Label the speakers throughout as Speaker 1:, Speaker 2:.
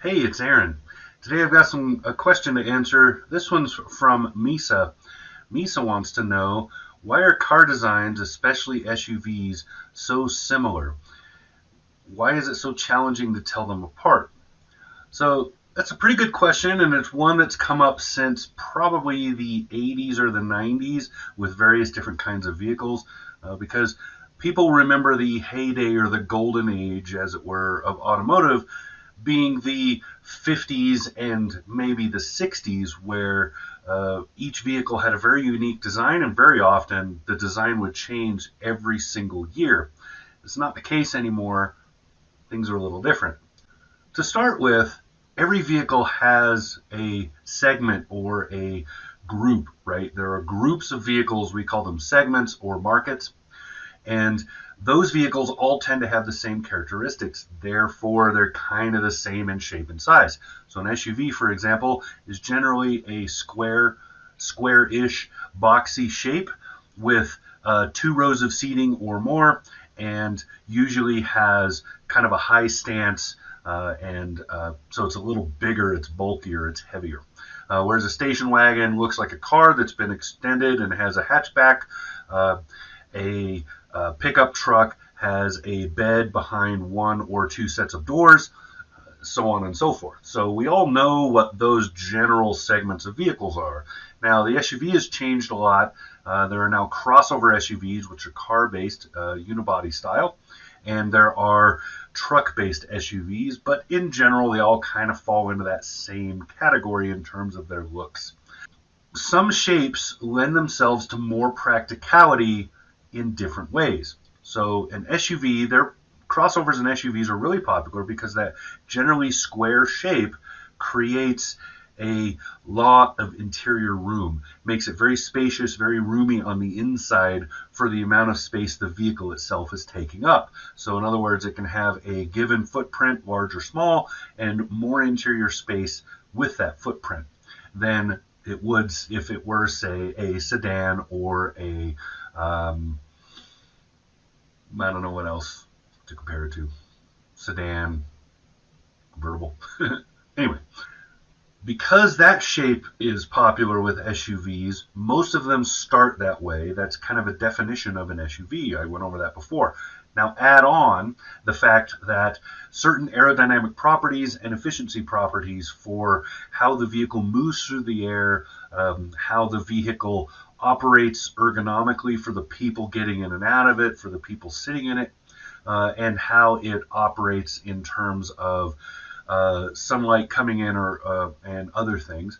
Speaker 1: Hey, it's Aaron. Today I've got a question to answer. This one's from Misa. Misa wants to know, why are car designs, especially SUVs, so similar? Why is it so challenging to tell them apart? So that's a pretty good question, and it's one that's come up since probably the 80s or the 90s with various different kinds of vehicles, because people remember the heyday or the golden age, as it were, of automotive being the 50s and maybe the 60s, where each vehicle had a very unique design, and very often the design would change every single year. It's not the case anymore. Things are a little different. To start with, every vehicle has a segment or a group, right? There are groups of vehicles, we call them segments or markets, and those vehicles all tend to have the same characteristics. Therefore, they're kind of the same in shape and size. So an SUV, for example, is generally a square-ish, boxy shape with two rows of seating or more, and usually has kind of a high stance, so it's a little bigger, it's bulkier, it's heavier. Whereas a station wagon looks like a car that's been extended and has a hatchback. A pickup truck has a bed behind one or two sets of doors, so on and so forth. So we all know what those general segments of vehicles are. Now, the SUV has changed a lot. There are now crossover SUVs, which are car-based, unibody style, and there are truck-based SUVs, but in general, they all kind of fall into that same category in terms of their looks. Some shapes lend themselves to more practicality in different ways. So an SUV, their crossovers and SUVs are really popular because that generally square shape creates a lot of interior room, makes it very spacious, very roomy on the inside for the amount of space the vehicle itself is taking up. So in other words, it can have a given footprint, large or small, and more interior space with that footprint than it would if it were, say, a sedan or a I don't know what else to compare it to. Sedan, convertible. Anyway, because that shape is popular with SUVs, most of them start that way. That's kind of a definition of an SUV. I went over that before. Now add on the fact that certain aerodynamic properties and efficiency properties for how the vehicle moves through the air, how the vehicle operates ergonomically for the people getting in and out of it, for the people sitting in it, and how it operates in terms of sunlight coming in and other things.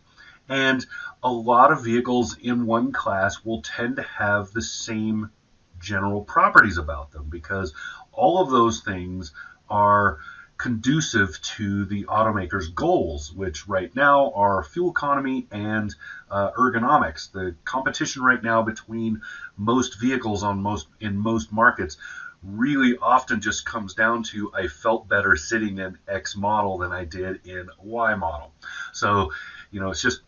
Speaker 1: And a lot of vehicles in one class will tend to have the same general properties about them because all of those things are conducive to the automaker's goals, which right now are fuel economy and ergonomics. The competition right now between most vehicles in most markets really often just comes down to, I felt better sitting in X model than I did in Y model. So, it's just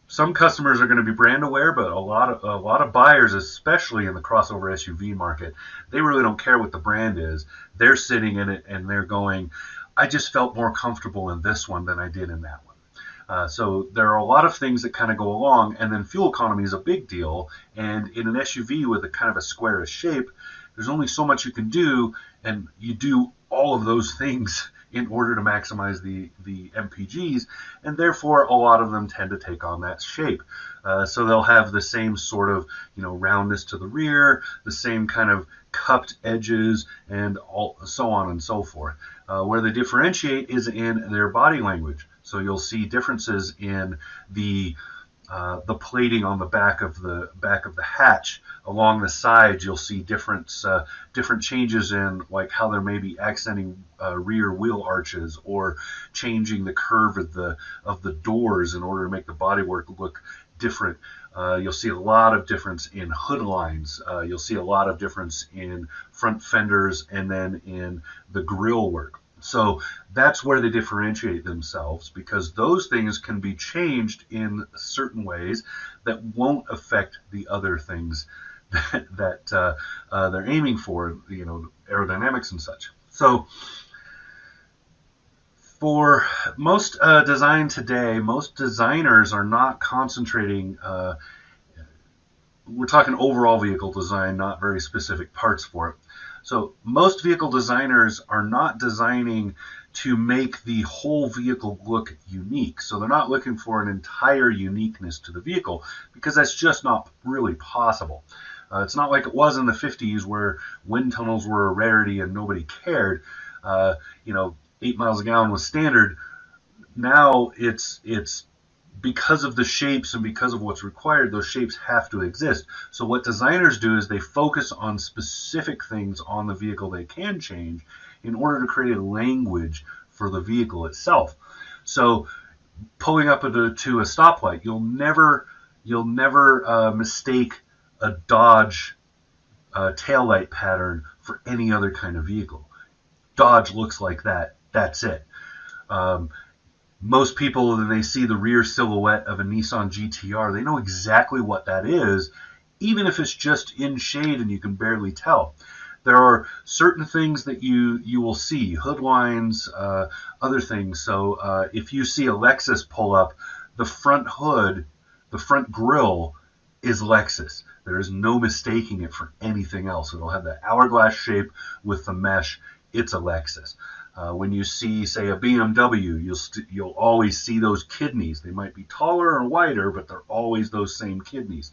Speaker 1: some customers are going to be brand aware, but a lot of buyers, especially in the crossover SUV market, they really don't care what the brand is. They're sitting in it and they're going, I just felt more comfortable in this one than I did in that one. So there are a lot of things that kind of go along, and then fuel economy is a big deal. And in an SUV with a kind of a squarish shape, there's only so much you can do, and you do all of those things in order to maximize the MPGs, and therefore a lot of them tend to take on that shape. So they'll have the same sort of roundness to the rear, the same kind of cupped edges, and so on and so forth. Where they differentiate is in their body language. So you'll see differences in the plating on the back of the hatch. Along the sides, you'll see different changes in like how they're maybe accenting rear wheel arches or changing the curve of the doors in order to make the bodywork look different. You'll see a lot of difference in hood lines. You'll see a lot of difference in front fenders and then in the grille work. So that's where they differentiate themselves, because those things can be changed in certain ways that won't affect the other things that they're aiming for, aerodynamics and such. So For most design today, most designers are not concentrating. We're talking overall vehicle design, not very specific parts for it. So most vehicle designers are not designing to make the whole vehicle look unique. So they're not looking for an entire uniqueness to the vehicle, because that's just not really possible. It's not like it was in the 50s where wind tunnels were a rarity and nobody cared. 8 miles a gallon was standard. Now it's because of the shapes and because of what's required, those shapes have to exist. So what designers do is they focus on specific things on the vehicle they can change in order to create a language for the vehicle itself. So pulling up to a stoplight, you'll never mistake a Dodge taillight pattern for any other kind of vehicle. Dodge looks like that. That's it. Most people, when they see the rear silhouette of a Nissan GTR, they know exactly what that is, even if it's just in shade and you can barely tell. There are certain things that you will see, hood lines, other things. So if you see a Lexus pull up, the front hood, the front grille is Lexus. There is no mistaking it for anything else. It'll have that hourglass shape with the mesh. It's a Lexus. When you see, say, a BMW, you'll always see those kidneys. They might be taller and wider, but they're always those same kidneys.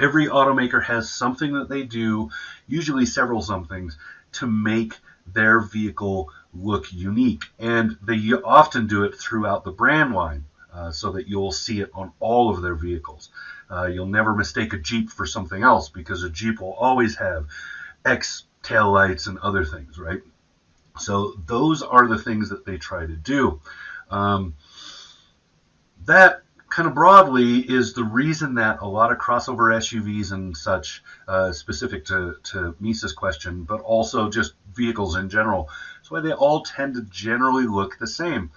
Speaker 1: Every automaker has something that they do, usually several somethings, to make their vehicle look unique. And they often do it throughout the brand line, so that you'll see it on all of their vehicles. You'll never mistake a Jeep for something else, because a Jeep will always have X taillights and other things, right? So those are the things that they try to do. That kind of broadly is the reason that a lot of crossover SUVs and such, specific to Misa's question, but also just vehicles in general, that's why they all tend to generally look the same.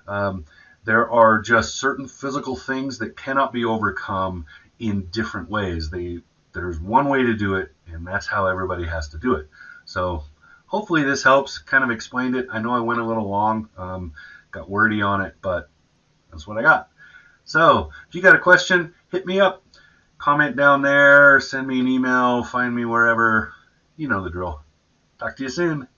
Speaker 1: There are just certain physical things that cannot be overcome in different ways. There's one way to do it, and that's how everybody has to do it. So hopefully this helps, kind of explained it. I know I went a little long, got wordy on it, but that's what I got. So if you got a question, hit me up. Comment down there, send me an email, find me wherever. You know the drill. Talk to you soon.